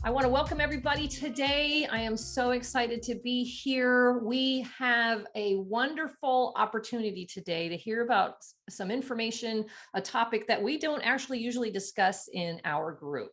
I want to welcome everybody today. I am so excited to be here. We have a wonderful opportunity today to hear about some information, a topic that we don't actually usually discuss in our group.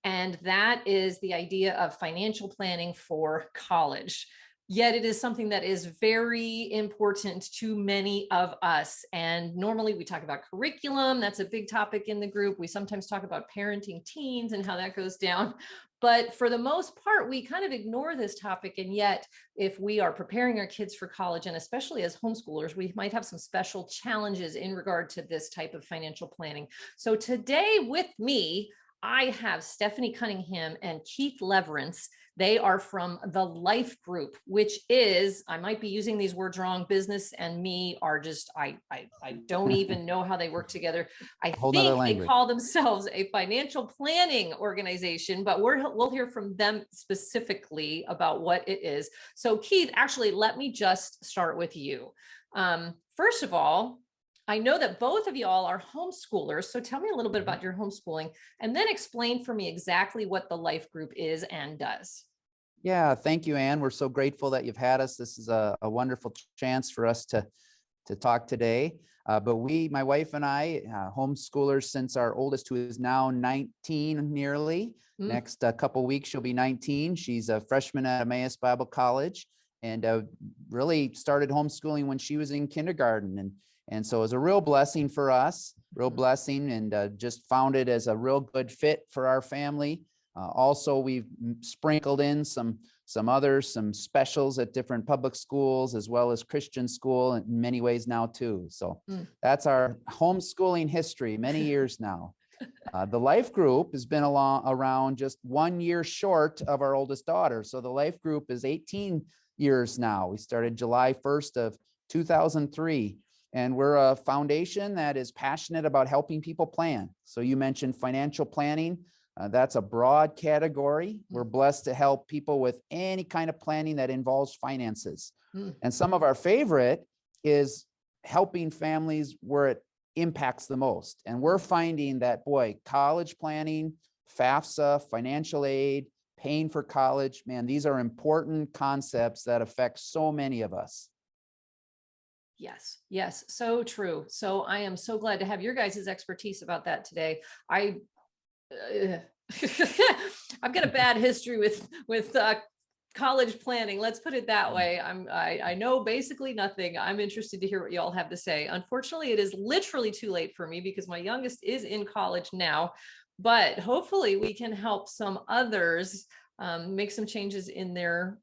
And that is the idea of financial planning for college. Yet it is something that is very important to many of us. And normally we talk about curriculum. That's a big topic in the group. We sometimes talk about parenting teens and how that goes down. But for the most part, we kind of ignore this topic. And yet, if we are preparing our kids for college, and especially as homeschoolers, we might have some special challenges in regard to this type of financial planning. So today with me, I have Stephanie Cunningham and Keith Leverance. They are from the Life Group, which is, I might be using these words wrong, business and me are just, I don't even know how they work together. I think they call themselves a financial planning organization, but we'll hear from them specifically about what it is. So Keith, actually, let me just start with you. First of all, I know that both of y'all are homeschoolers, so tell me a little bit about your homeschooling and then explain for me exactly what the Life Group is and does. Yeah, thank you, Ann. We're so grateful that you've had us. This is a wonderful chance for us to talk today. But my wife and I, homeschoolers since our oldest, who is now 19 nearly. Next couple weeks, she'll be 19. She's a freshman at Emmaus Bible College and really started homeschooling when she was in kindergarten. And so it was a real blessing for us, real blessing, and just found it as a real good fit for our family. Also, we've sprinkled in some specials at different public schools as well as Christian school in many ways now too. So that's our homeschooling history, many years now. The Life Group has been around just 1 year short of our oldest daughter. So the Life Group is 18 years now. We started July 1st of 2003. And we're a foundation that is passionate about helping people plan. So you mentioned financial planning. That's a broad category. We're blessed to help people with any kind of planning that involves finances. And some of our favorite is helping families where it impacts the most. And we're finding that, boy, college planning, FAFSA, financial aid, paying for college, man, these are important concepts that affect so many of us. Yes, so true. So I am so glad to have your guys' expertise about that today. I've got a bad history with college planning. Let's put it that way. I know basically nothing. I'm interested to hear what y'all have to say. Unfortunately, it is literally too late for me because my youngest is in college now, but hopefully we can help some others make some changes in their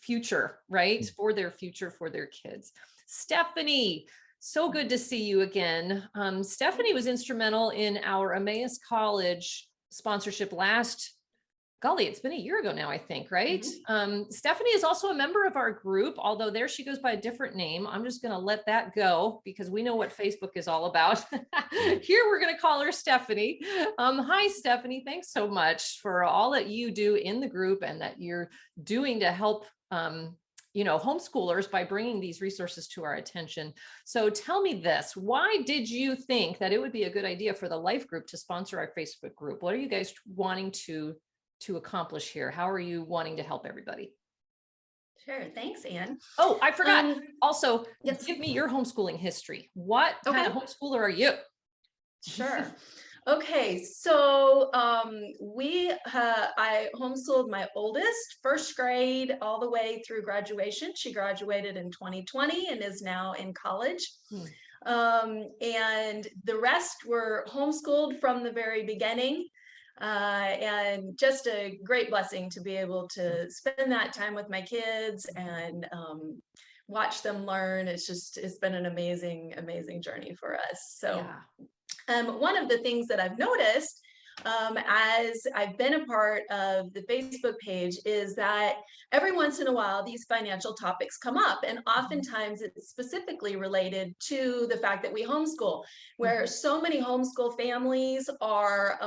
future, right? For their future, for their kids. Stephanie, so good to see you again. Stephanie was instrumental in our Emmaus College sponsorship it's been a year ago now, I think, right? Stephanie is also a member of our group, although there she goes by a different name. I'm just going to let that go because we know what Facebook is all about. Here, we're going to call her Stephanie. Hi, Stephanie. Thanks so much for all that you do in the group and that you're doing to help homeschoolers by bringing these resources to our attention. So tell me this, why did you think that it would be a good idea for the Life Group to sponsor our Facebook group? What are you guys wanting to accomplish here? How are you wanting to help everybody? Sure. Thanks, Ann. Oh, I forgot. Also, give me your homeschooling history. What kind of homeschooler are you? Sure. Okay, so I homeschooled my oldest, first grade all the way through graduation. She graduated in 2020 and is now in college. And the rest were homeschooled from the very beginning. And just a great blessing to be able to spend that time with my kids and watch them learn. It's been an amazing journey for us. So one of the things that I've noticed as I've been a part of the Facebook page is that every once in a while these financial topics come up, and oftentimes it's specifically related to the fact that we homeschool, where so many homeschool families are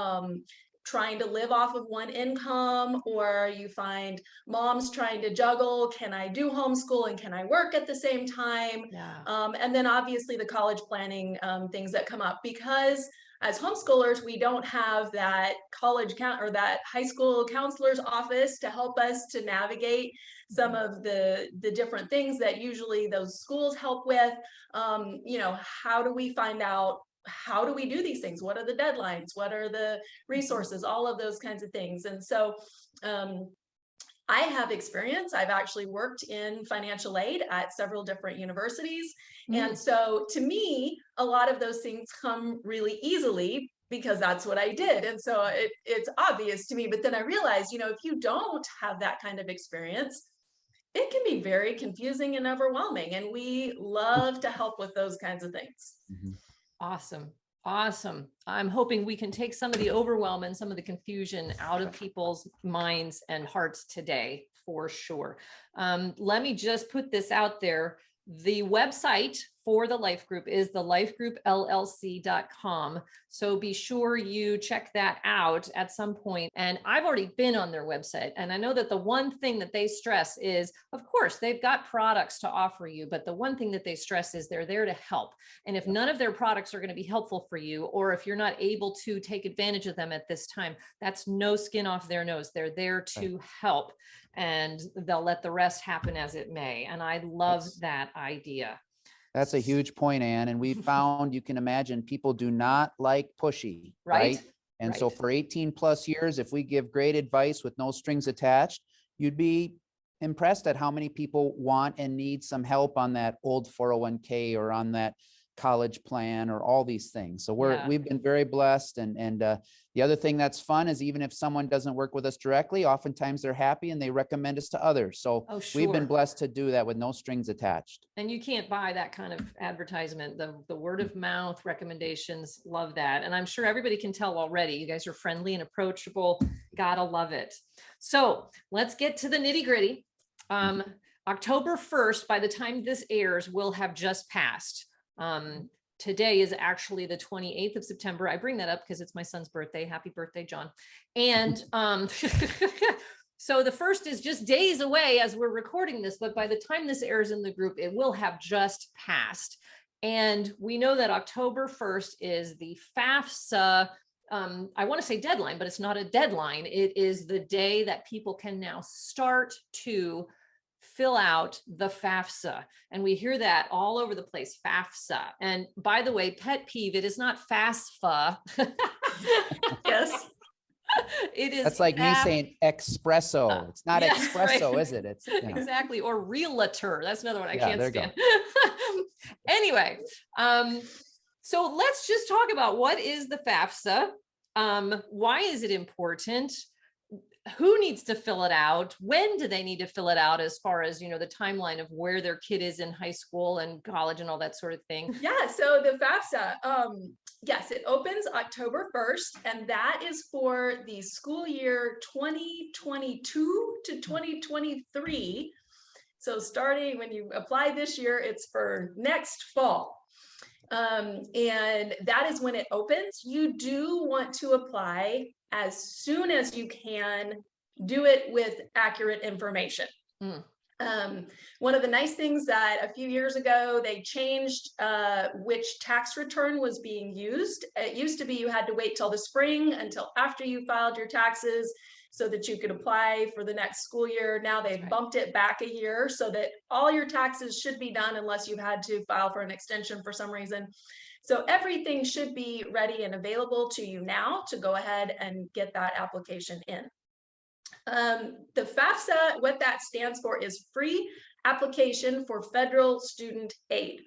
trying to live off of one income, or you find moms trying to juggle, can I do homeschool and can I work at the same time? And then obviously the college planning things that come up, because as homeschoolers, we don't have that or that high school counselor's office to help us to navigate some of the different things that usually those schools help with. You know, how do we find out, how do we do these things? What are the deadlines? What are the resources? All of those kinds of things. And so I have experience. I've actually worked in financial aid at several different universities. And so to me, a lot of those things come really easily because that's what I did. And so it's obvious to me. But then I realized, you know, if you don't have that kind of experience, it can be very confusing and overwhelming. And we love to help with those kinds of things. Awesome. Awesome. I'm hoping we can take some of the overwhelm and some of the confusion out of people's minds and hearts today, for sure. Let me just put this out there. The website for the Life Group is thelifegroupllc.com. So be sure you check that out at some point. And I've already been on their website. And I know that the one thing that they stress is, of course, they've got products to offer you, but the one thing that they stress is they're there to help. And if none of their products are going to be helpful for you, or if you're not able to take advantage of them at this time, that's no skin off their nose. They're there to help, and they'll let the rest happen as it may. And I love that idea. That's a huge point, Ann. And we found, you can imagine, people do not like pushy, right? And so for 18 plus years, if we give great advice with no strings attached, you'd be impressed at how many people want and need some help on that old 401k or on that college plan or all these things. So we've been very blessed. And the other thing that's fun is, even if someone doesn't work with us directly, oftentimes they're happy and they recommend us to others. So we've been blessed to do that with no strings attached. And you can't buy that kind of advertisement. The word of mouth recommendations, love that. And I'm sure everybody can tell already, you guys are friendly and approachable. Gotta love it. So let's get to the nitty gritty. October 1st, by the time this airs, will have just passed. Today is actually the 28th of September. I bring that up because it's my son's birthday. Happy birthday, John. And so the first is just days away as we're recording this, but by the time this airs in the group, it will have just passed. And we know that October 1st is the FAFSA, I want to say deadline, but it's not a deadline. It is the day that people can now start to fill out the FAFSA. And we hear that all over the place, FAFSA. And by the way, pet peeve, it is not FAFSA. Yes. It is. That's like me saying espresso. It's not espresso, right? Is it? It's exactly. Or realtor. That's another one I can't stand. Anyway, so let's just talk about, what is the FAFSA? Why is it important? Who needs to fill it out? When do they need to fill it out, as far as, you know, the timeline of where their kid is in high school and college and all that sort of thing? Yeah, so the FAFSA, yes, it opens October 1st, and that is for the school year 2022 to 2023. So starting when you apply this year, it's for next fall. And that is when it opens. You do want to apply as soon as you can. Do it with accurate information. One of the nice things that a few years ago, they changed which tax return was being used. It used to be you had to wait till the spring, until after you filed your taxes, so that you could apply for the next school year. Now they've bumped it back a year so that all your taxes should be done unless you've had to file for an extension for some reason. So everything should be ready and available to you now to go ahead and get that application in. The FAFSA, what that stands for is Free Application for Federal Student Aid.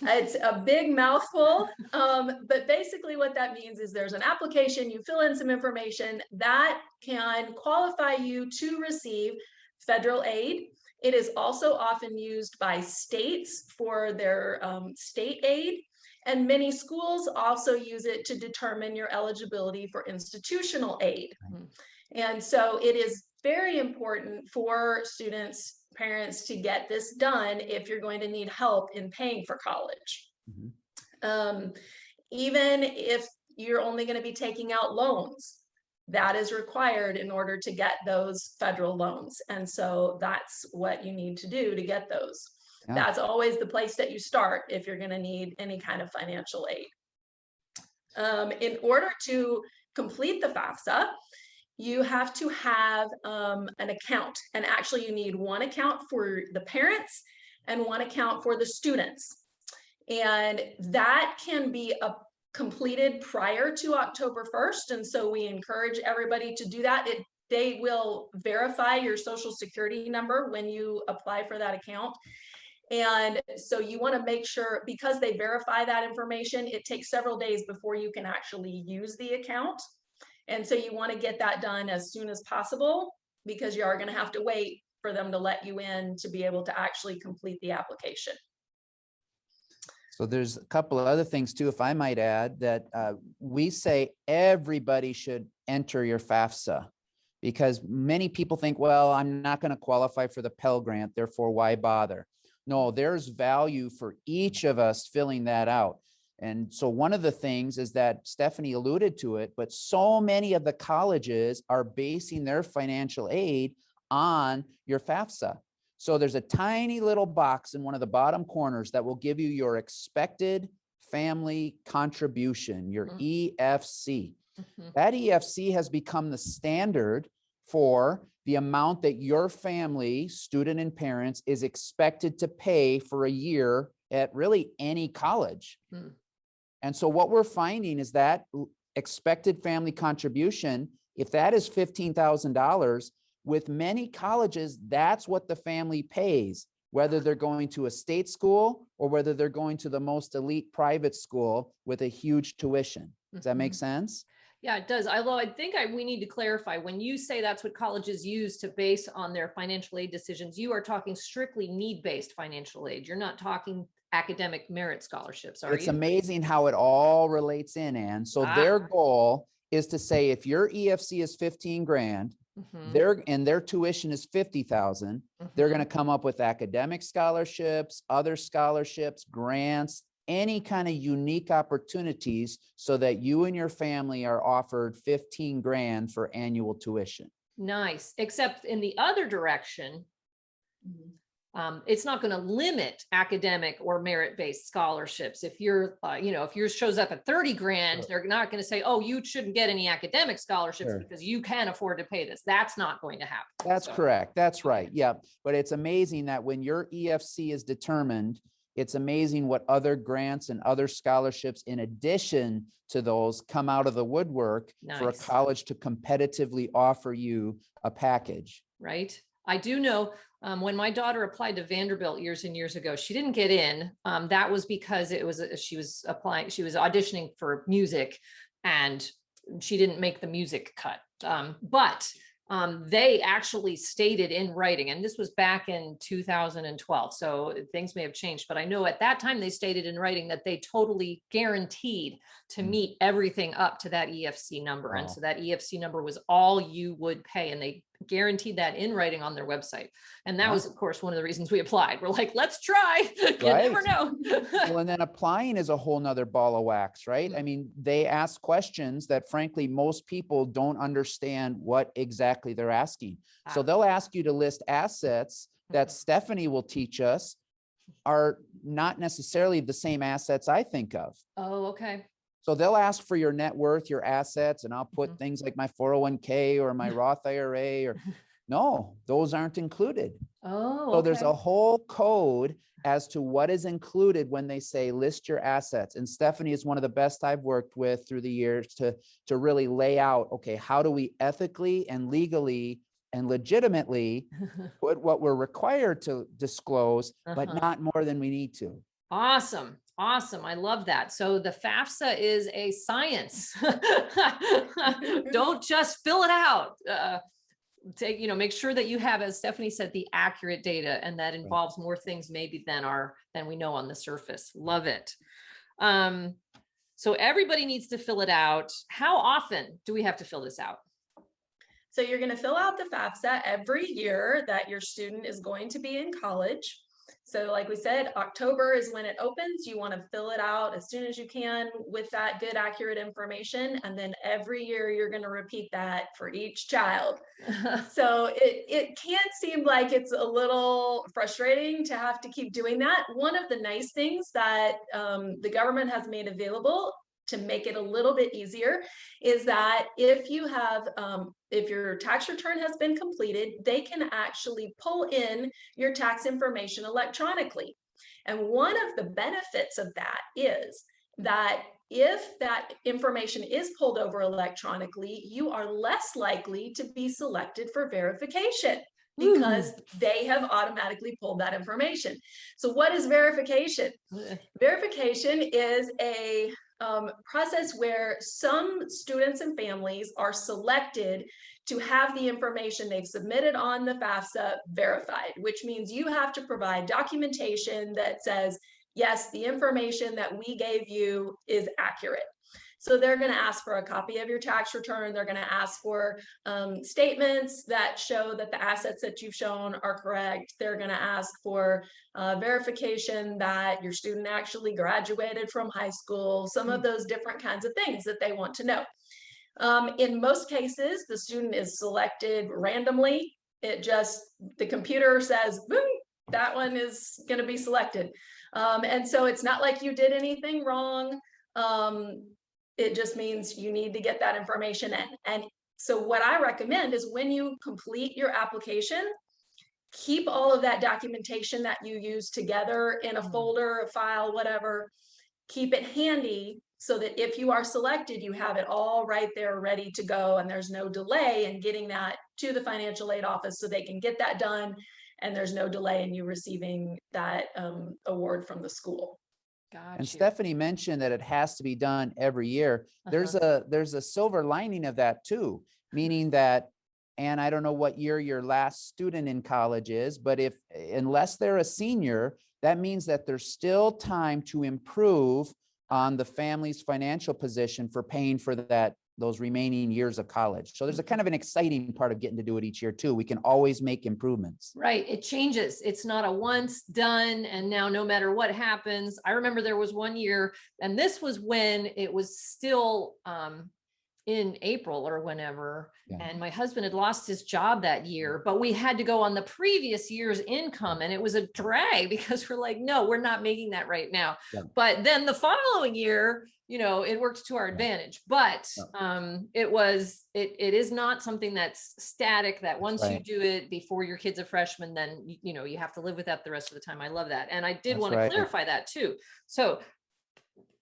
It's a big mouthful, but basically what that means is there's an application, you fill in some information that can qualify you to receive federal aid. It is also often used by states for their state aid, and many schools also use it to determine your eligibility for institutional aid. And so it is very important for students, parents, to get this done if you're going to need help in paying for college. Even if you're only going to be taking out loans, that is required in order to get those federal loans. And so that's what you need to do to get those. That's always the place that you start if you're going to need any kind of financial aid. In order to complete the FAFSA, you have to have an account. And actually, you need one account for the parents and one account for the students. And that can be completed prior to October 1st. And so we encourage everybody to do that. They will verify your social security number when you apply for that account. And so you want to make sure, because they verify that information, it takes several days before you can actually use the account. And so you want to get that done as soon as possible, because you are going to have to wait for them to let you in to be able to actually complete the application. So there's a couple of other things too, if I might add, that we say everybody should enter your FAFSA, because many people think, well, I'm not going to qualify for the Pell Grant, therefore why bother? No, there's value for each of us filling that out. And so one of the things is that Stephanie alluded to it, but so many of the colleges are basing their financial aid on your FAFSA. So there's a tiny little box in one of the bottom corners that will give you your expected family contribution, your EFC. That EFC has become the standard for the amount that your family, student and parents, is expected to pay for a year at really any college. And so what we're finding is that expected family contribution, if that is $15,000, with many colleges, that's what the family pays, whether they're going to a state school or whether they're going to the most elite private school with a huge tuition. Does that make sense? Yeah, it does. Although I think we need to clarify, when you say that's what colleges use to base on their financial aid decisions, you are talking strictly need-based financial aid. You're not talking academic merit scholarships, are you? It's amazing how it all relates in, Ann. So their goal is to say, if your EFC is 15 grand, their tuition is 50,000, they're going to come up with academic scholarships, other scholarships, grants, any kind of unique opportunities so that you and your family are offered 15 grand for annual tuition. Nice. Except in the other direction, it's not going to limit academic or merit-based scholarships. If you're, if yours shows up at 30 grand, they're not going to say, oh, you shouldn't get any academic scholarships because you can afford to pay this. That's not going to happen. That's correct. That's right. Yeah. But it's amazing that when your EFC is determined, it's amazing what other grants and other scholarships, in addition to those, come out of the woodwork for a college to competitively offer you a package. Right. I do know when my daughter applied to Vanderbilt years and years ago, she didn't get in. That was because she was auditioning for music and she didn't make the music cut. But they actually stated in writing, and this was back in 2012, so things may have changed, but I know at that time they stated in writing that they totally guaranteed to meet everything up to that EFC number. Wow. And so that EFC number was all you would pay, and they guaranteed that in writing on their website. And that was, of course, one of the reasons we applied. We're like, let's try. You never know. Well, and then applying is a whole nother ball of wax, right? I mean, they ask questions that frankly, most people don't understand what exactly they're asking. So they'll ask you to list assets that Stephanie will teach us are not necessarily the same assets I think of. Oh, okay. So they'll ask for your net worth, your assets, and I'll put things like my 401k or my Roth IRA, or no, those aren't included. Oh, so there's a whole code as to what is included when they say list your assets. And Stephanie is one of the best I've worked with through the years to really lay out, okay, how do we ethically and legally and legitimately put what we're required to disclose, but not more than we need to. Awesome. Awesome. I love that. So the FAFSA is a science. Don't just fill it out. Make sure that you have, as Stephanie said, the accurate data, and that involves more things maybe than we know on the surface. Love it. So everybody needs to fill it out. How often do we have to fill this out? So you're going to fill out the FAFSA every year that your student is going to be in college. So like we said, October is when it opens. You want to fill it out as soon as you can with that good, accurate information. And then every year you're going to repeat that for each child. So it can seem like it's a little frustrating to have to keep doing that. One of the nice things that the government has made available to make it a little bit easier is that if you have, if your tax return has been completed, they can actually pull in your tax information electronically. And one of the benefits of that is that if that information is pulled over electronically, you are less likely to be selected for verification because they have automatically pulled that information. So what is verification? Verification is a process where some students and families are selected to have the information they've submitted on the FAFSA verified, which means you have to provide documentation that says, yes, the information that we gave you is accurate. So they're going to ask for a copy of your tax return. They're going to ask for statements that show that the assets that you've shown are correct. They're going to ask for verification that your student actually graduated from high school, some of those different kinds of things that they want to know. In most cases, the student is selected randomly. The computer says, boom, that one is going to be selected. And so it's not like you did anything wrong. It just means you need to get that information in. And so what I recommend is when you complete your application, keep all of that documentation that you use together in a folder, a file, whatever. Keep it handy so that if you are selected, you have it all right there ready to go, and there's no delay in getting that to the financial aid office so they can get that done, and there's no delay in you receiving that award from the school. And Stephanie mentioned that it has to be done every year. There's a silver lining of that too, meaning that, and I don't know what year your last student in college is, but unless they're a senior, that means that there's still time to improve on the family's financial position for paying for those remaining years of college. So there's a kind of an exciting part of getting to do it each year too. We can always make improvements. Right. It changes. It's not a once done and now no matter what happens. I remember there was one year, and this was when it was still in April or whenever, and my husband had lost his job that year, but we had to go on the previous year's income, and it was a drag because we're like, no, we're not making that right now. But then the following year, it works to our advantage. But it is not something that's static, that once you do it before your kid's a freshman, then you have to live with that the rest of the time. I love that. And I did want to clarify that too. So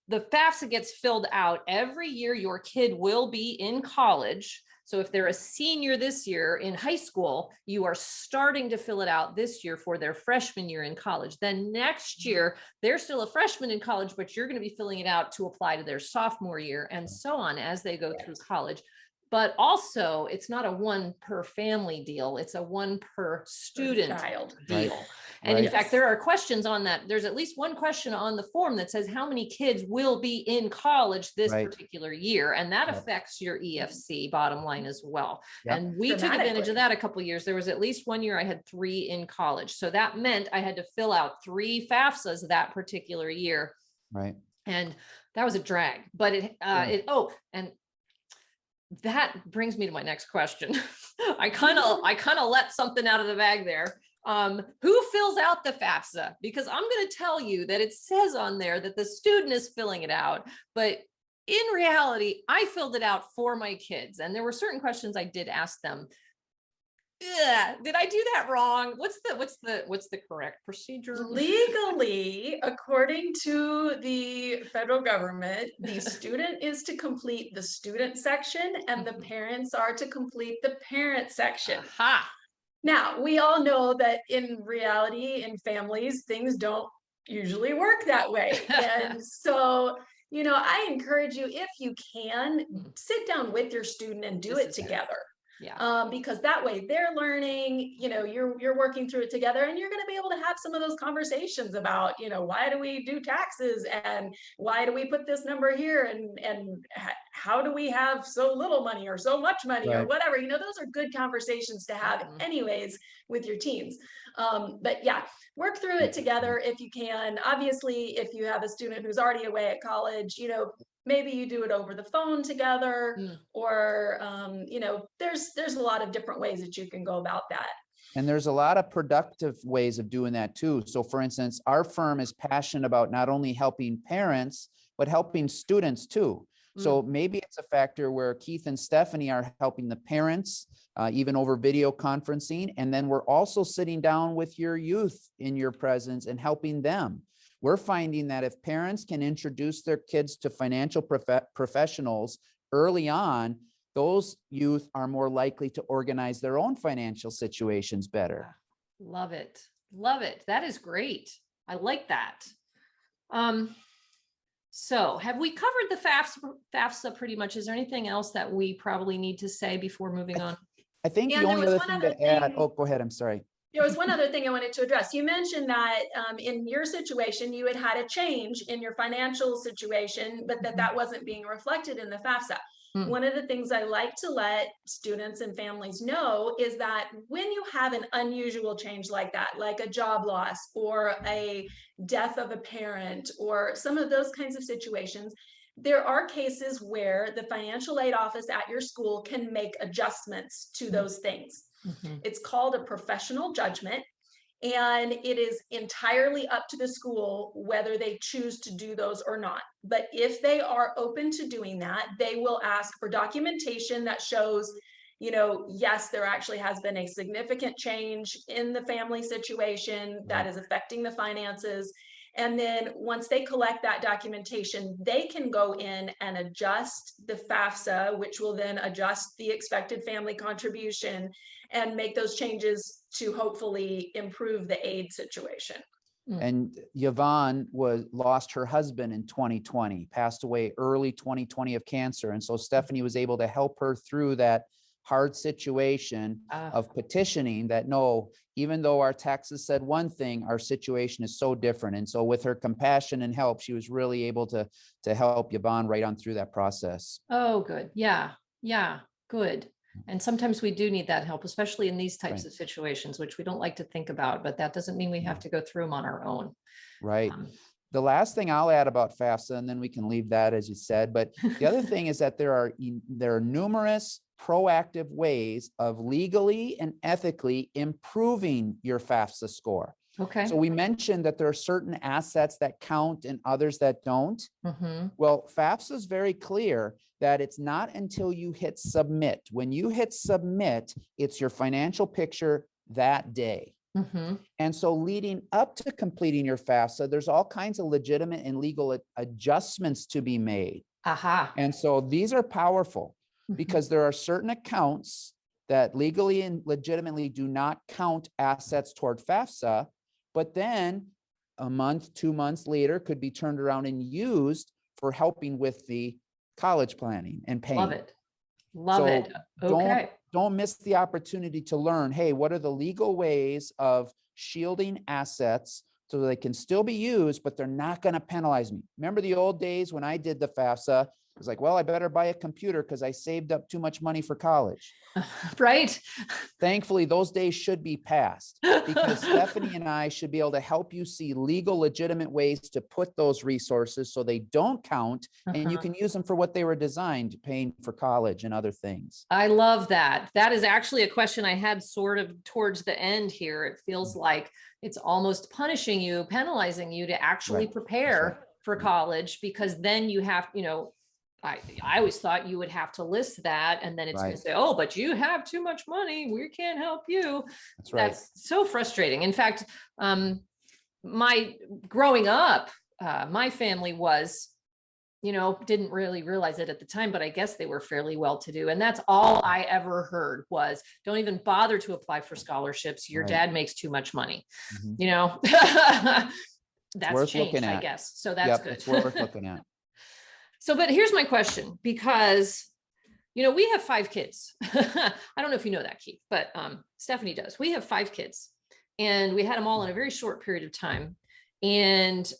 the FAFSA gets filled out every year your kid will be in college. So if they're a senior this year in high school, you are starting to fill it out this year for their freshman year in college. Then next year, they're still a freshman in college, but you're going to be filling it out to apply to their sophomore year and so on as they go through college. But also, it's not a one per family deal. It's a one per student child deal. And in fact, there are questions on that. There's at least one question on the form that says how many kids will be in college this particular year. And that affects your EFC bottom line as well. And we took advantage of that a couple of years. There was at least one year I had 3 in college. So that meant I had to fill out 3 FAFSAs that particular year. Right. And that was a drag, but and that brings me to my next question. I kind of let something out of the bag there. Who fills out the FAFSA? Because I'm going to tell you that it says on there that the student is filling it out, but in reality, I filled it out for my kids. And there were certain questions I did ask them. Did I do that wrong? What's the correct procedure? Legally, according to the federal government, the student is to complete the student section and the parents are to complete the parent section. Now, we all know that in reality, in families, things don't usually work that way. And so, I encourage you, if you can, sit down with your student and do it together. Because that way they're learning, you're working through it together, and you're going to be able to have some of those conversations about, why do we do taxes, and why do we put this number here, and how do we have so little money or so much money or whatever, those are good conversations to have anyways with your teams. But yeah, work through it together if you can. Obviously, if you have a student who's already away at college, maybe you do it over the phone together, or, there's a lot of different ways that you can go about that. And there's a lot of productive ways of doing that too. So for instance, our firm is passionate about not only helping parents, but helping students too. So maybe it's a factor where Keith and Stephanie are helping the parents, even over video conferencing. And then we're also sitting down with your youth in your presence and helping them. We're finding that if parents can introduce their kids to financial professionals early on, those youth are more likely to organize their own financial situations better. Love it. Love it. That is great. I like that. So have we covered the FAFSA pretty much? Is there anything else that we probably need to say before moving on? I think Yeah, the there only was other one thing other to add, thing. oh, go ahead, I'm sorry. There was one other thing I wanted to address. You mentioned that in your situation, you had a change in your financial situation, but that wasn't being reflected in the FAFSA. One of the things I like to let students and families know is that when you have an unusual change like that, like a job loss or a death of a parent or some of those kinds of situations, there are cases where the financial aid office at your school can make adjustments to those things. It's called a professional judgment, and it is entirely up to the school whether they choose to do those or not. But if they are open to doing that, they will ask for documentation that shows, you know, yes, there actually has been a significant change in the family situation that is affecting the finances. And then once they collect that documentation, they can go in and adjust the FAFSA, which will then adjust the expected family contribution and make those changes to hopefully improve the aid situation. And Yvonne lost her husband in 2020, passed away early 2020 of cancer. And so Stephanie was able to help her through that hard situation of petitioning that, no, even though our taxes said one thing, our situation is so different. And so with her compassion and help, she was really able to help Yvonne right on through that process. Oh, good. Yeah. Yeah. Good. And sometimes we do need that help, especially in these types of situations, which we don't like to think about, but that doesn't mean we have to go through them on our own. Right. The last thing I'll add about FAFSA, and then we can leave that as you said, but the other thing is that there are numerous proactive ways of legally and ethically improving your FAFSA score. Okay. So we mentioned that there are certain assets that count and others that don't. Well, FAFSA is very clear that it's not until you hit submit. When you hit submit, it's your financial picture that day. And so leading up to completing your FAFSA, there's all kinds of legitimate and legal adjustments to be made. And so these are powerful because there are certain accounts that legally and legitimately do not count assets toward FAFSA, but then a month, 2 months later could be turned around and used for helping with the college planning and paying. Love it. Love it. Okay. Don't miss the opportunity to learn, hey, what are the legal ways of shielding assets so they can still be used, but they're not going to penalize me. Remember the old days when I did the FAFSA? It was like, well, I better buy a computer because I saved up too much money for college. Right. Thankfully, those days should be past because Stephanie and I should be able to help you see legal, legitimate ways to put those resources so they don't count and you can use them for what they were designed, paying for college and other things. I love that. That is actually a question I had sort of towards the end here. It feels like it's almost punishing you, penalizing you to actually prepare for college, because then you have, you know, I always thought you would have to list that and then it's going to say, oh, but you have too much money. We can't help you. That's right. That's so frustrating. In fact, my growing up, my family was, you know, didn't really realize it at the time, but I guess they were fairly well-to-do. And that's all I ever heard was, don't even bother to apply for scholarships. Your dad makes too much money, you know. That's changed, I guess. So that's good. It's worth looking at. So, but here's my question, because, you know, we have 5 kids. I don't know if you know that, Keith, but Stephanie does. We have 5 kids and we had them all in a very short period of time. And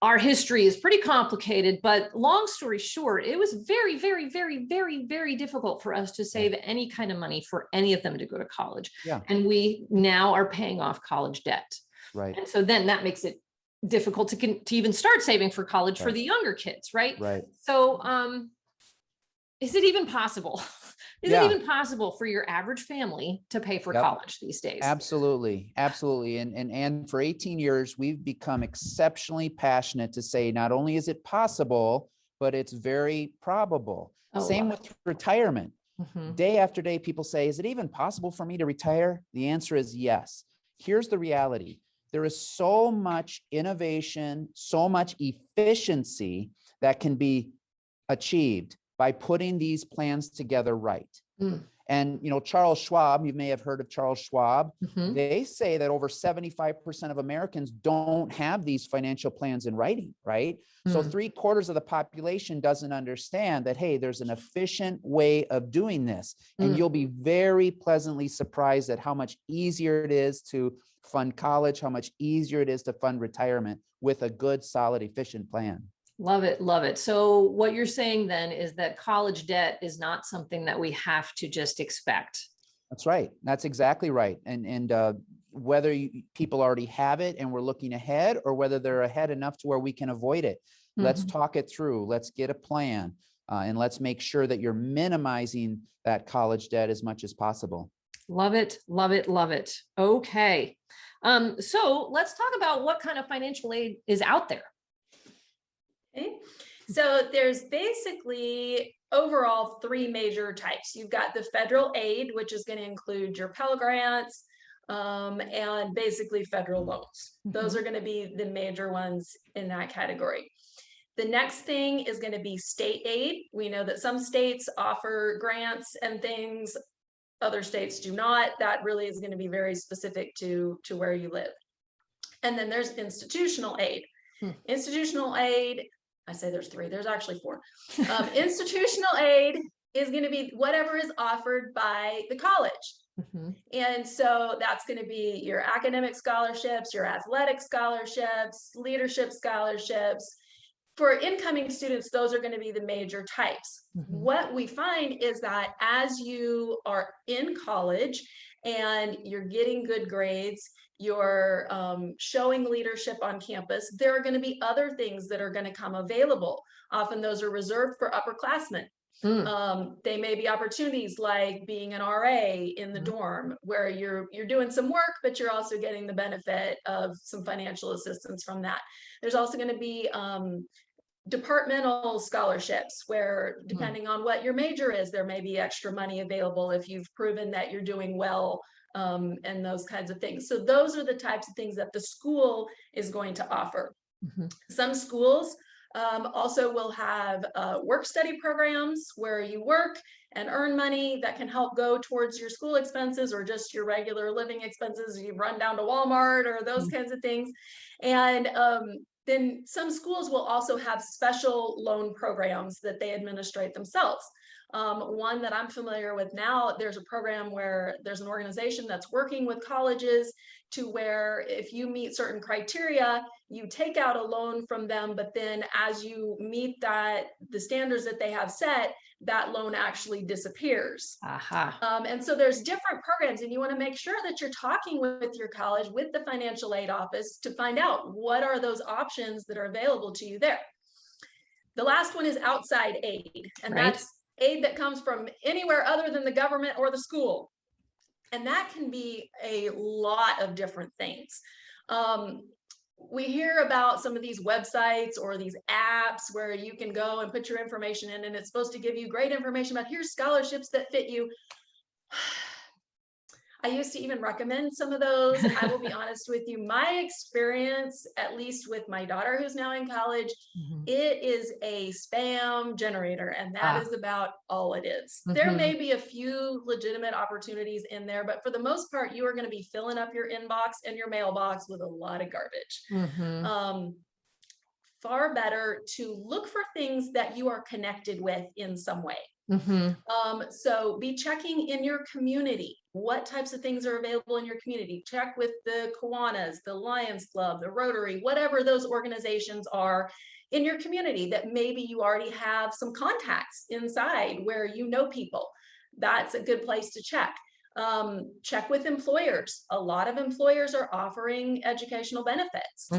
our history is pretty complicated, but long story short, it was very, very, very, very, very difficult for us to save any kind of money for any of them to go to college. And we now are paying off college debt. And so then that makes it difficult to even start saving for college for the younger kids. Right. So is it even possible? Is Yeah. it even possible for your average family to pay for Yep. college these days? Absolutely. Absolutely. And for 18 years, we've become exceptionally passionate to say, not only is it possible, but it's very probable. Oh, Same love with retirement. Mhm. Day after day, people say, is it even possible for me to retire? The answer is yes. Here's the reality. There is so much innovation, so much efficiency that can be achieved by putting these plans together right. Mm. And, Charles Schwab, you may have heard of Charles Schwab. Mhm. They say that over 75% of Americans don't have these financial plans in writing, right? So Mm. 3/4 of the population doesn't understand that, hey, there's an efficient way of doing this. And Mm. you'll be very pleasantly surprised at how much easier it is to fund college, how much easier it is to fund retirement with a good, solid, efficient plan. Love it. Love it. So what you're saying then is that college debt is not something that we have to just expect. That's right. That's exactly right. And whether people already have it and we're looking ahead, or whether they're ahead enough to where we can avoid it, let's Mhm. talk it through. Let's get a plan, and let's make sure that you're minimizing that college debt as much as possible. Love it. Love it. Love it. Okay. So let's talk about what kind of financial aid is out there. Okay. So there's basically overall three major types. You've got the federal aid, which is going to include your Pell Grants, and basically federal loans. Those are going to be the major ones in that category. The next thing is going to be state aid. We know that some states offer grants and things, other states do not. That really is going to be very specific to where you live. And then there's institutional aid. Institutional aid, I say there's three, there's actually four. Institutional aid is going to be whatever is offered by the college. Mhm. And so that's going to be your academic scholarships, your athletic scholarships, leadership scholarships. For incoming students, those are going to be the major types. Mhm. What we find is that as you are in college and you're getting good grades, you're showing leadership on campus, there are going to be other things that are going to come available. Often those are reserved for upperclassmen. They may be opportunities like being an RA in the dorm, where you're doing some work, but you're also getting the benefit of some financial assistance from that. There's also going to be departmental scholarships, where depending on what your major is, there may be extra money available if you've proven that you're doing well, and those kinds of things. So those are the types of things that the school is going to offer. Some schools also will have work study programs where you work and earn money that can help go towards your school expenses or just your regular living expenses. You run down to Walmart or those kinds of things. And then some schools will also have special loan programs that they administrate themselves. One that I'm familiar with now, there's a program where there's an organization that's working with colleges to where if you meet certain criteria, you take out a loan from them, but then as you meet the standards that they have set, that loan actually disappears. Aha. And so there's different programs, and you want to make sure that you're talking with your college, with the financial aid office, to find out what are those options that are available to you there. The last one is outside aid, and that's aid that comes from anywhere other than the government or the school. And that can be a lot of different things. We hear about some of these websites or these apps where you can go and put your information in, and it's supposed to give you great information about here's scholarships that fit you. I used to even recommend some of those. I will be honest with you, my experience, at least with my daughter who's now in college, it is a spam generator, and that is about all it is. There may be a few legitimate opportunities in there, but for the most part, you are going to be filling up your inbox and your mailbox with a lot of garbage. Far better to look for things that you are connected with in some way. So be checking in your community. What types of things are available in your community? Check with the Kiwanis, the Lions Club, the Rotary, whatever those organizations are in your community that maybe you already have some contacts inside where you know people. That's a good place to check. Check with employers. A lot of employers are offering educational benefits,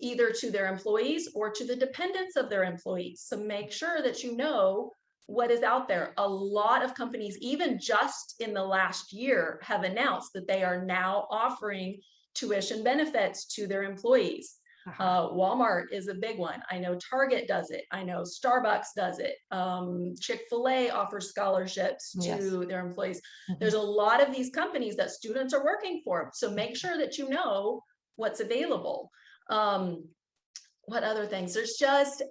either to their employees or to the dependents of their employees. So make sure that you know what is out there. A lot of companies, even just in the last year, have announced that they are now offering tuition benefits to their employees. Walmart is a big one. I know Target does it. I know Starbucks does it. Chick-fil-A offers scholarships to their employees. There's a lot of these companies that students are working for. So make sure that you know what's available. What other things? There's just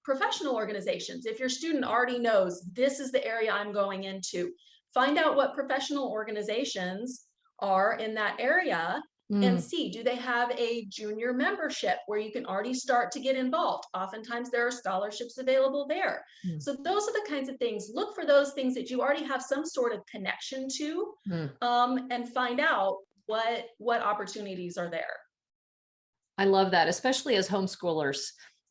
professional organizations. If your student already knows this is the area I'm going into, find out what professional organizations are in that area and see, do they have a junior membership where you can already start to get involved? Oftentimes there are scholarships available there. So those are the kinds of things. Look for those things that you already have some sort of connection to, and find out what opportunities are there. I love that, especially as homeschoolers.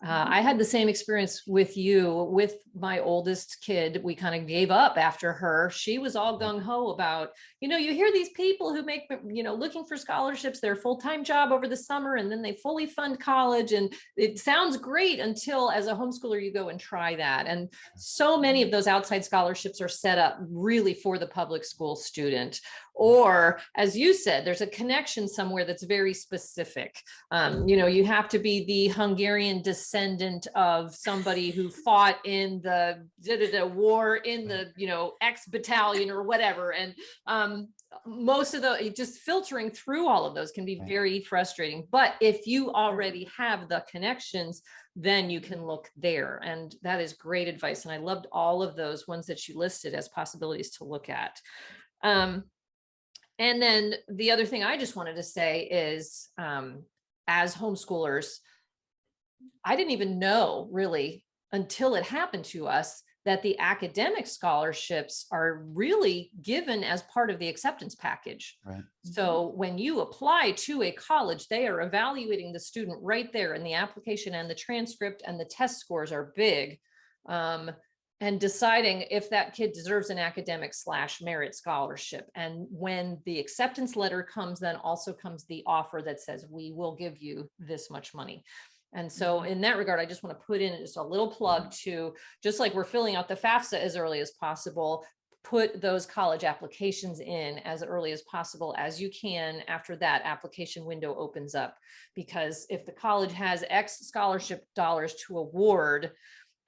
I had the same experience with you. With my oldest kid, we kind of gave up after her. She was all gung-ho about, you hear these people who make, looking for scholarships, their full-time job over the summer, and then they fully fund college. And it sounds great until as a homeschooler, you go and try that. And so many of those outside scholarships are set up really for the public school student. Or as you said, there's a connection somewhere that's very specific. You have to be the Hungarian descendant of somebody who fought in the war in the, X battalion or whatever. And most of just filtering through all of those can be very frustrating. But if you already have the connections, then you can look there. And that is great advice. And I loved all of those ones that you listed as possibilities to look at. And then the other thing I just wanted to say is, as homeschoolers, I didn't even know really until it happened to us that the academic scholarships are really given as part of the acceptance package. Right. So when you apply to a college, they are evaluating the student right there in the application, and the transcript and the test scores are big. And deciding if that kid deserves an academic/merit scholarship. And when the acceptance letter comes, then also comes the offer that says, we will give you this much money. And so in that regard, I just want to put in just a little plug to, just like we're filling out the FAFSA as early as possible, put those college applications in as early as possible as you can after that application window opens up. Because if the college has X scholarship dollars to award,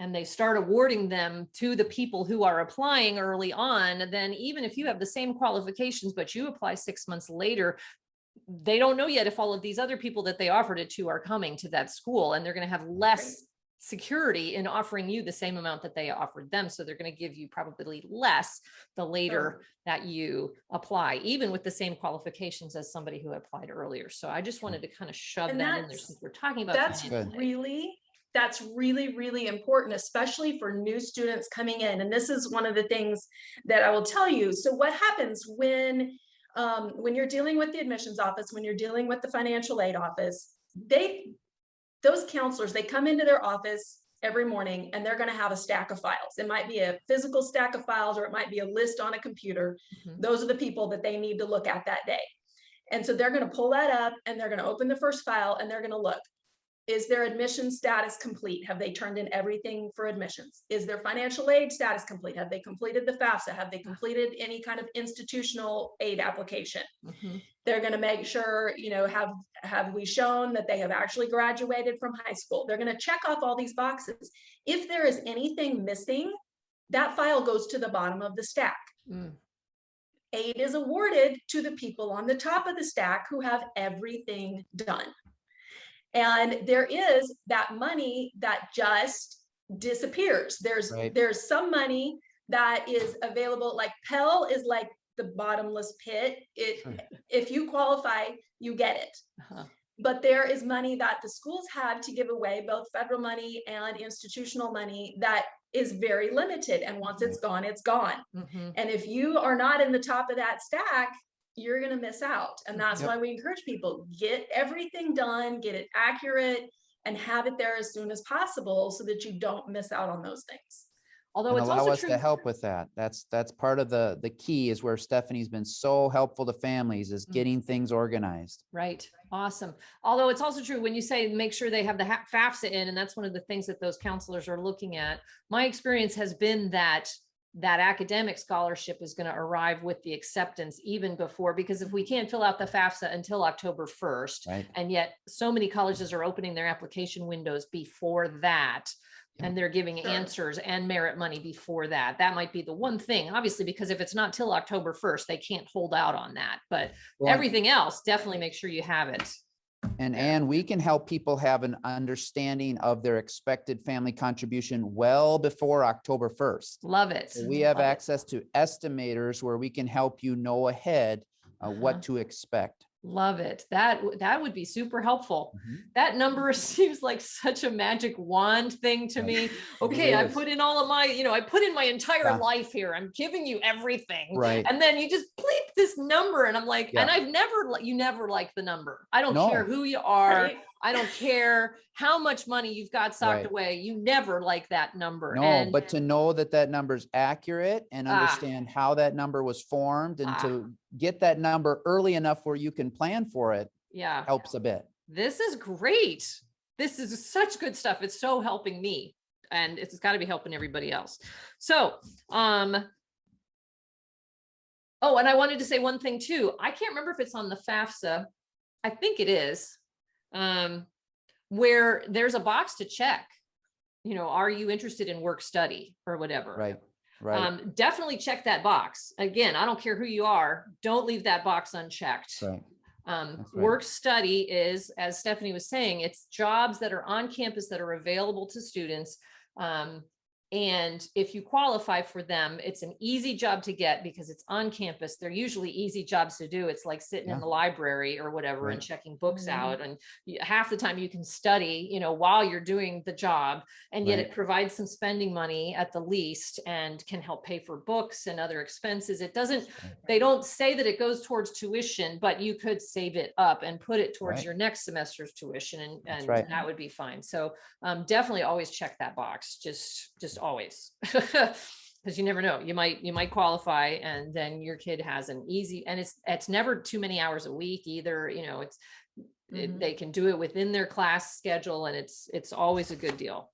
and they start awarding them to the people who are applying early on, then even if you have the same qualifications, but you apply 6 months later, they don't know yet if all of these other people that they offered it to are coming to that school, and they're going to have less security in offering you the same amount that they offered them. So they're going to give you probably less the later that you apply, even with the same qualifications as somebody who applied earlier. So I just wanted to kind of shove that in there since we're talking about that's really, really important, especially for new students coming in. And this is one of the things that I will tell you. So what happens when you're dealing with the admissions office, when you're dealing with the financial aid office, those counselors, they come into their office every morning and they're going to have a stack of files. It might be a physical stack of files, or it might be a list on a computer. Those are the people that they need to look at that day. And so they're going to pull that up and they're going to open the first file and they're going to look. Is their admission status complete? Have they turned in everything for admissions? Is their financial aid status complete? Have they completed the FAFSA? Have they completed any kind of institutional aid application? They're going to make sure, have we shown that they have actually graduated from high school? They're going to check off all these boxes. If there is anything missing, that file goes to the bottom of the stack. Aid is awarded to the people on the top of the stack who have everything done. And there is that money that just disappears. There's some money that is available, like Pell is like the bottomless pit. If you qualify, you get it. But there is money that the schools have to give away, both federal money and institutional money, that is very limited. And once it's gone, it's gone. And if you are not in the top of that stack, you're going to miss out. And that's why we encourage people, get everything done, get it accurate, and have it there as soon as possible so that you don't miss out on those things. Although And it's allow also us true. to help with that. That's part of the key, is where Stephanie's been so helpful to families, is Mm. getting things organized. Right. Awesome. Although it's also true when you say make sure they have the FAFSA in, and that's one of the things that those counselors are looking at. My experience has been that that academic scholarship is going to arrive with the acceptance even before, because if we can't fill out the FAFSA until October 1st, Right. and yet so many colleges are opening their application windows before that, and they're giving answers and merit money before that. That might be the one thing, obviously, because if it's not till October 1st, they can't hold out on that. But Well, everything else, definitely make sure you have it. And Yeah. Ann, we can help people have an understanding of their expected family contribution well before October 1st. Love it. So we have Love it. access to estimators where we can help you know ahead Uh-huh. what to expect. Love it. That would be super helpful. Mhm. That number seems like such a magic wand thing to me. Okay, I is. put in all of my, I put in my entire Yeah. life here. I'm giving you everything. Right. And then you just bleep this number. And I'm like, Yeah. and you never like the number. I don't No. care who you are. Right. I don't care how much money you've got socked Right. away. You never like that number. No, And but to know that that number is accurate and understand how that number was formed, and to get that number early enough where you can plan for it yeah. helps a bit. This is great. This is such good stuff. It's so helping me, and it's got to be helping everybody else. So, oh, and I wanted to say one thing too. I can't remember if it's on the FAFSA. I think it is, where there's a box to check, are you interested in work study or whatever? Right. Right. Definitely check that box. Again, I don't care who you are. Don't leave that box unchecked. Right. Right. Work study is, as Stephanie was saying, it's jobs that are on campus that are available to students. And if you qualify for them, it's an easy job to get because it's on campus. They're usually easy jobs to do. It's like sitting in the library or whatever and checking books out. And half the time you can study, while you're doing the job, and yet it provides some spending money at the least and can help pay for books and other expenses. It doesn't, they don't say that it goes towards tuition, but you could save it up and put it towards your next semester's tuition, and that would be fine. So definitely always check that box. Just always, because you never know, you might qualify, and then your kid has an easy, and it's never too many hours a week either. They can do it within their class schedule, and it's always a good deal.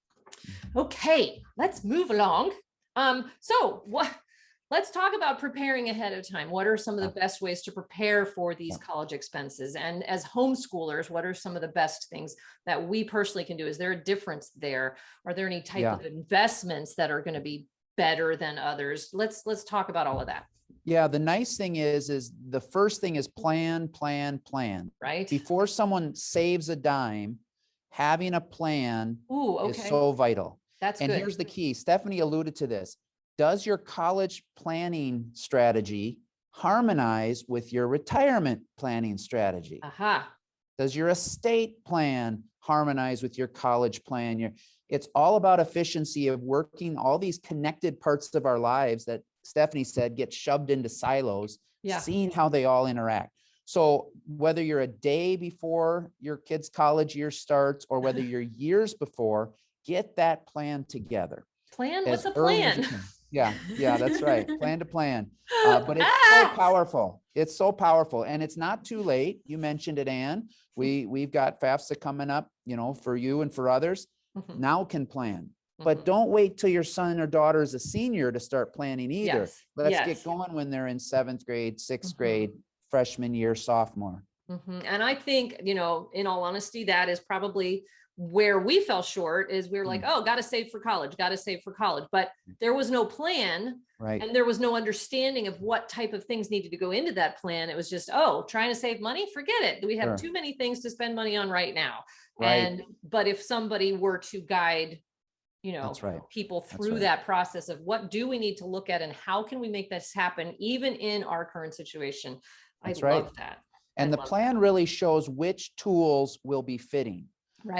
Okay, let's move along. Let's talk about preparing ahead of time. What are some of the best ways to prepare for these college expenses? And as homeschoolers, what are some of the best things that we personally can do? Is there a difference there? Are there any type of investments that are going to be better than others? Let's talk about all of that. Yeah, the nice thing is the first thing is plan. Right. Before someone saves a dime, having a plan is so vital. That's and good. Here's the key. Stephanie alluded to this. Does your college planning strategy harmonize with your retirement planning strategy? Does your estate plan harmonize with your college plan? It's all about efficiency of working all these connected parts of our lives that Stephanie said get shoved into silos, seeing how they all interact. So whether you're a day before your kid's college year starts or whether you're years before, get that plan together. Plan? What's a plan? Yeah, that's right. Plan to plan. But it's so powerful. It's so powerful. And it's not too late. You mentioned it, Ann. We've got FAFSA coming up, for you and for others. Now can plan. But don't wait till your son or daughter is a senior to start planning either. Let's get going when they're in 7th grade, 6th grade, freshman year, sophomore. And I think, in all honesty, that is probably where we fell short. Is we were like, oh, got to save for college, but there was no plan, and there was no understanding of what type of things needed to go into that plan. It was just, trying to save money, forget it. We have too many things to spend money on right now. But if somebody were to guide, people through that process of what do we need to look at and how can we make this happen, even in our current situation, I love that. And the plan really shows which tools will be fitting.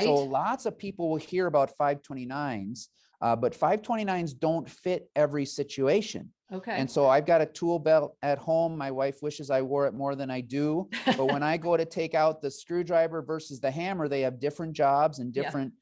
So lots of people will hear about 529s, but 529s don't fit every situation. And so I've got a tool belt at home. My wife wishes I wore it more than I do. But when I go to take out the screwdriver versus the hammer, they have different jobs and different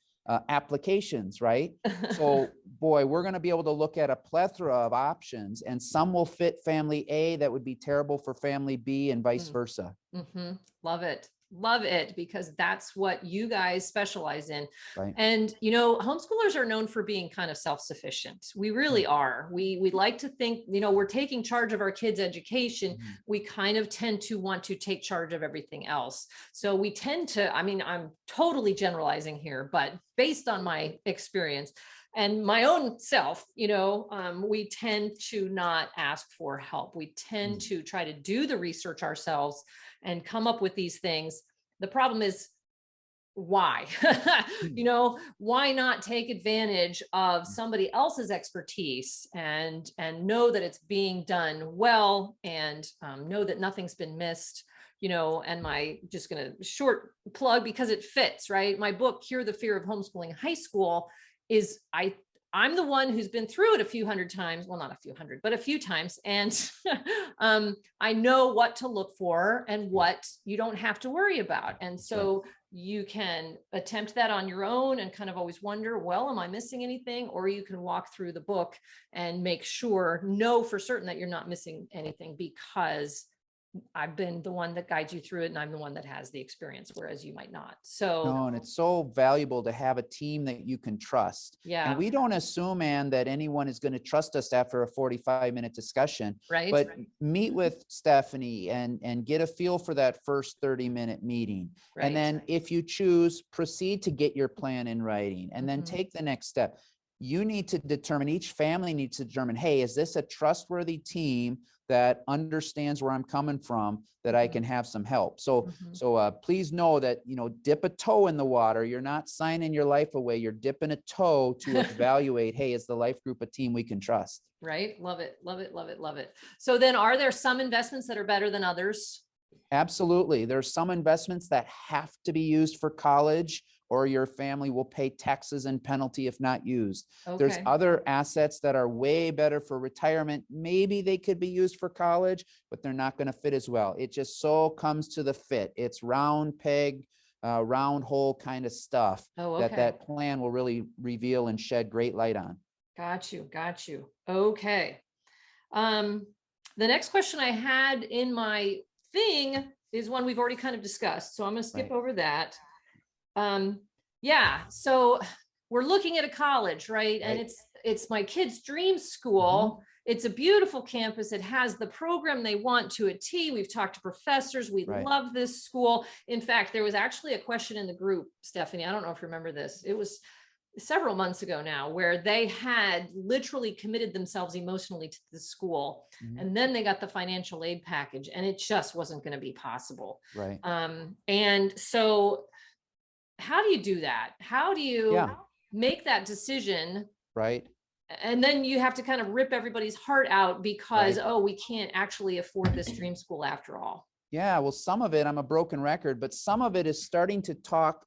applications, right? So boy, we're going to be able to look at a plethora of options, and some will fit family A that would be terrible for family B, and vice versa. Mm-hmm. Love it. Love it, because that's what you guys specialize in. Right. And, you know, homeschoolers are known for being kind of self-sufficient. We really are. We like to think, you know, we're taking charge of our kids' education. Mhm. We kind of tend to want to take charge of everything else. So we tend to, I mean, I'm totally generalizing here, but based on my experience and my own self, you know, we tend to not ask for help. We tend to try to do the research ourselves and come up with these things. The problem is, why? You know, why not take advantage of somebody else's expertise and know that it's being done well, and know that nothing's been missed, you know. And my, just gonna short plug because it fits, right? My book, Cure the Fear of Homeschooling in High School, is I'm the one who's been through it a few hundred times. Well, not a few hundred, but a few times. And I know what to look for and what you don't have to worry about. And so you can attempt that on your own and kind of always wonder, well, am I missing anything? Or you can walk through the book and make sure, know for certain that you're not missing anything, because I've been the one that guides you through it, and I'm the one that has the experience, whereas you might not. So No, and it's so valuable to have a team that you can trust. yeah, And we don't assume, Ann, that anyone is going to trust us after a 45-minute discussion. right. But meet with Stephanie and get a feel for that first 30-minute meeting. Right. And then if you choose, proceed to get your plan in writing, and then Mhm. take the next step. You need to determine, each family needs to determine, hey, is this a trustworthy team that understands where I'm coming from, that I can have some help? So, Mhm. please know that, you know, dip a toe in the water. You're not signing your life away. You're dipping a toe to evaluate, hey, is the life group a team we can trust? Right. Love it. Love it. Love it. Love it. So then, are there some investments that are better than others? Absolutely. There's some investments that have to be used for college, or your family will pay taxes and penalty if not used. There's Okay. other assets that are way better for retirement. Maybe they could be used for college, but they're not going to fit as well. It just so comes to the fit. It's round peg, round hole kind of stuff Oh, that okay. that plan will really reveal and shed great light on. Got you. Got you. Okay. The next question I had in my thing is one we've already kind of discussed. So I'm going to skip Right. over that. Yeah. So we're looking at a college, right? And Right. it's my kid's dream school. It's a beautiful campus. It has the program they want to a T. We've talked to professors. We Right. love this school. In fact, there was actually a question in the group, Stephanie. I don't know if you remember this. It was several months ago now, where they had literally committed themselves emotionally to the school. Mhm. And then they got the financial aid package, and it just wasn't going to be possible. Right. And so how do you do that? How do you Yeah. make that decision? Right. And then you have to kind of rip everybody's heart out because, Right. oh, we can't actually afford this dream school after all. Yeah, well, some of it, I'm a broken record, but some of it is starting to talk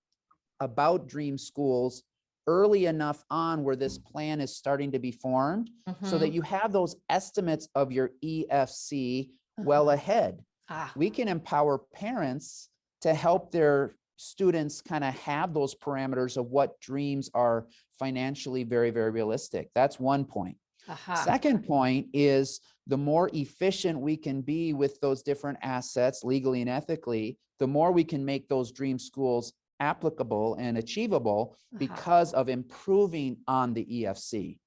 about dream schools early enough on where this plan is starting to be formed, so that Mhm. you have those estimates of your EFC well ahead. Ah, We can empower parents to help their students kind of have those parameters of what dreams are financially very, very realistic. That's one point. aha. Second point is, the more efficient we can be with those different assets legally and ethically, the more we can make those dream schools applicable and achievable Aha. because of improving on the EFC.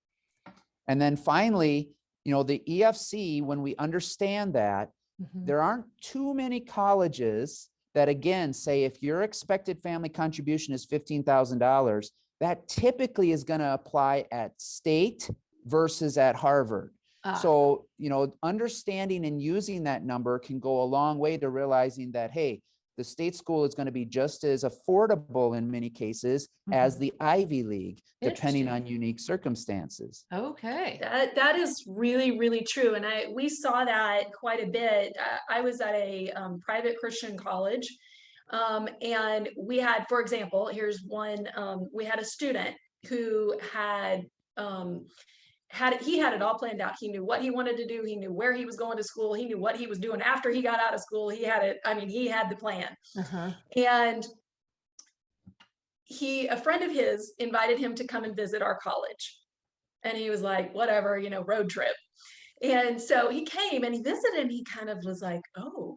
And then finally, you know, the EFC, when we understand that, Mhm. there aren't too many colleges that, again, say if your expected family contribution is $15,000, that typically is going to apply at state versus at Harvard. Ah, So, you know, understanding and using that number can go a long way to realizing that, hey, the state school is going to be just as affordable in many cases as Mhm. the Ivy League, depending Interesting. on unique circumstances. Okay. That is really, really true. And we saw that quite a bit. I was at a private Christian college. And we had, for example, here's one, we had a student who he had it all planned out. He knew what he wanted to do. He knew where he was going to school. He knew what he was doing after he got out of school. He had it. I mean, he had the plan. Uh-huh. And a friend of his invited him to come and visit our college. And he was like, whatever, road trip. And so he came and he visited and he kind of was like, oh,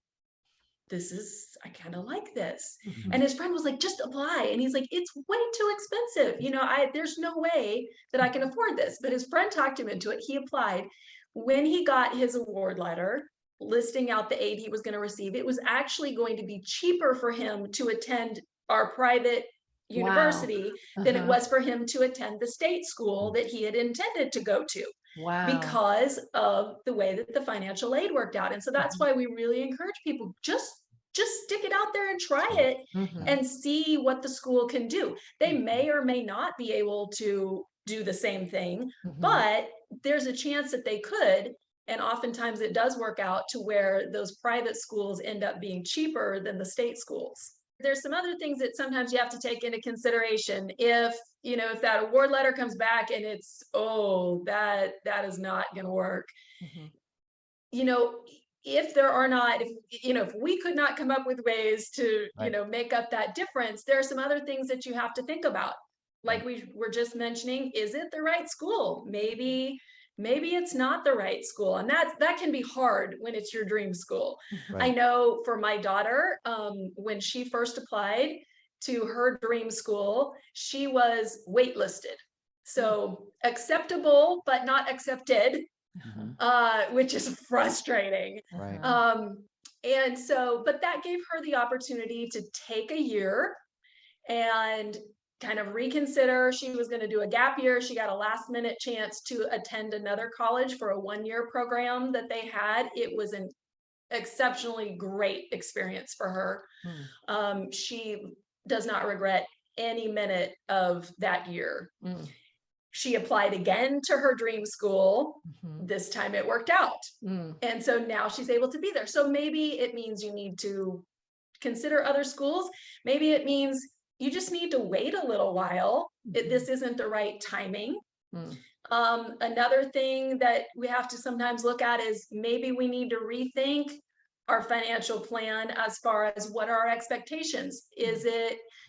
I kind of like this. Mhm. And his friend was like, just apply. And he's like, it's way too expensive. There's no way that I can afford this. But his friend talked him into it. He applied. When he got his award letter listing out the aid he was going to receive, it was actually going to be cheaper for him to attend our private Wow. university than it Uh-huh. was for him to attend the state school that he had intended to go to Wow. because of the way that the financial aid worked out. And so that's why we really encourage people, just stick it out there and try it Mhm. and see what the school can do. They may or may not be able to do the same thing, Mhm. but there's a chance that they could. And oftentimes it does work out to where those private schools end up being cheaper than the state schools. There's some other things that sometimes you have to take into consideration. If that award letter comes back and it's, oh, that is not going to work. Mhm. If there are not, if we could not come up with ways to, Right. make up that difference, there are some other things that you have to think about. Like we were just mentioning, is it the right school? Maybe it's not the right school. And that can be hard when it's your dream school. I Right. know for my daughter, when she first applied to her dream school, she was waitlisted. So acceptable, but not accepted, which is frustrating. Right. And so, but that gave her the opportunity to take a year and kind of reconsider. She was going to do a gap year. She got a last minute chance to attend another college for a 1-year program that they had. It was an exceptionally great experience for her. She does not regret any minute of that year. She applied again to her dream school. This time it worked out. And so now she's able to be there. So maybe it means you need to consider other schools. Maybe it means you just need to wait a little while. This isn't the right timing. Another thing that we have to sometimes look at is maybe we need to rethink our financial plan as far as what are our expectations.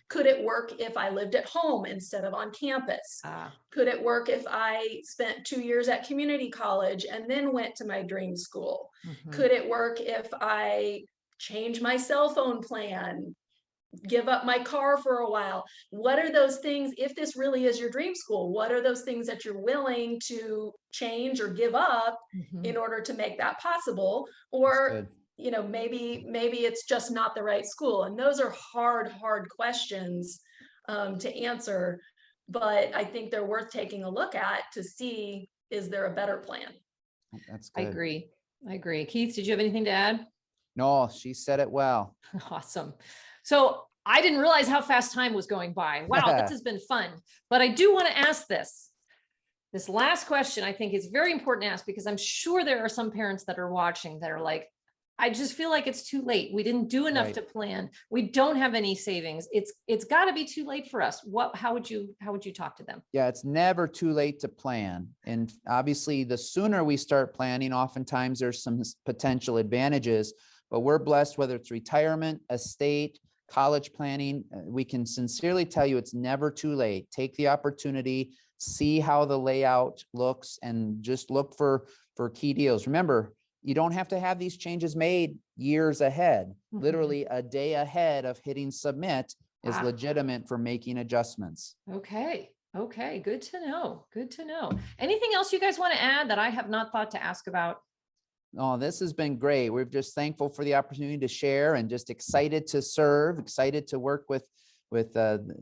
Could it work if I lived at home instead of on campus? Could it work if I spent 2 years at community college and then went to my dream school? Could it work if I change my cell phone plan, give up my car for a while? What are those things, if this really is your dream school, what are those things that you're willing to change or give up in order to make that possible? Or maybe it's just not the right school. And those are hard questions to answer, but I think they're worth taking a look at to see, is there a better plan? That's good. I agree. Keith, did you have anything to add? No, she said it well. Awesome. So I didn't realize how fast time was going by. Wow, this has been fun. But I do want to ask this. This last question, I think, is very important to ask, because I'm sure there are some parents that are watching that are like, I just feel like it's too late. We didn't do enough to plan. We don't have any savings. It's got to be too late for us. How would you talk to them? Yeah, it's never too late to plan. And obviously, the sooner we start planning, oftentimes there's some potential advantages, but we're blessed, whether it's retirement, estate, college planning. We can sincerely tell you it's never too late. Take the opportunity, see how the layout looks, and just look for key deals. Remember, you don't have to have these changes made years ahead. Literally a day ahead of hitting submit is legitimate for making adjustments. Okay. Good to know. Anything else you guys want to add that I have not thought to ask about? Oh, this has been great. We're just thankful for the opportunity to share, and just excited to serve, excited to work with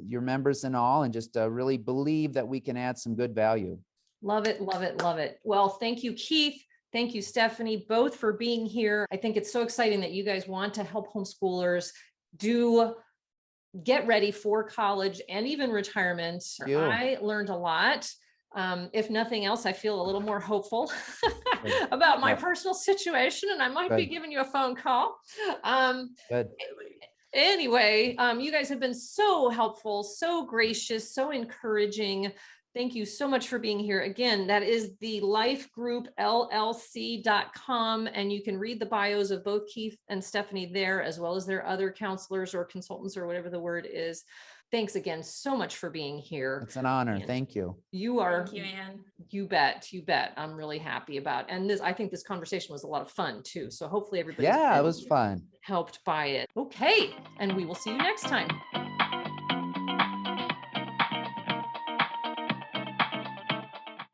your members and all, and just really believe that we can add some good value. Love it. Well, thank you, Keith. Thank you, Stephanie, both for being here. I think it's so exciting that you guys want to help homeschoolers get ready for college and even retirement. I learned a lot. If nothing else, I feel a little more hopeful about my personal situation, and I might be giving you a phone call. Anyway, you guys have been so helpful, so gracious, so encouraging. Thank you so much for being here. Again, that is the lifegroupllc.com, and you can read the bios of both Keith and Stephanie there, as well as their other counselors or consultants or whatever the word is. Thanks again so much for being here. It's an honor. And Thank you. You are, Thank you, Anne. you bet, you bet. I'm really happy about, and this, I think this conversation was a lot of fun too. So hopefully everybody Yeah, it was fun. helped by it. Okay, and we will see you next time.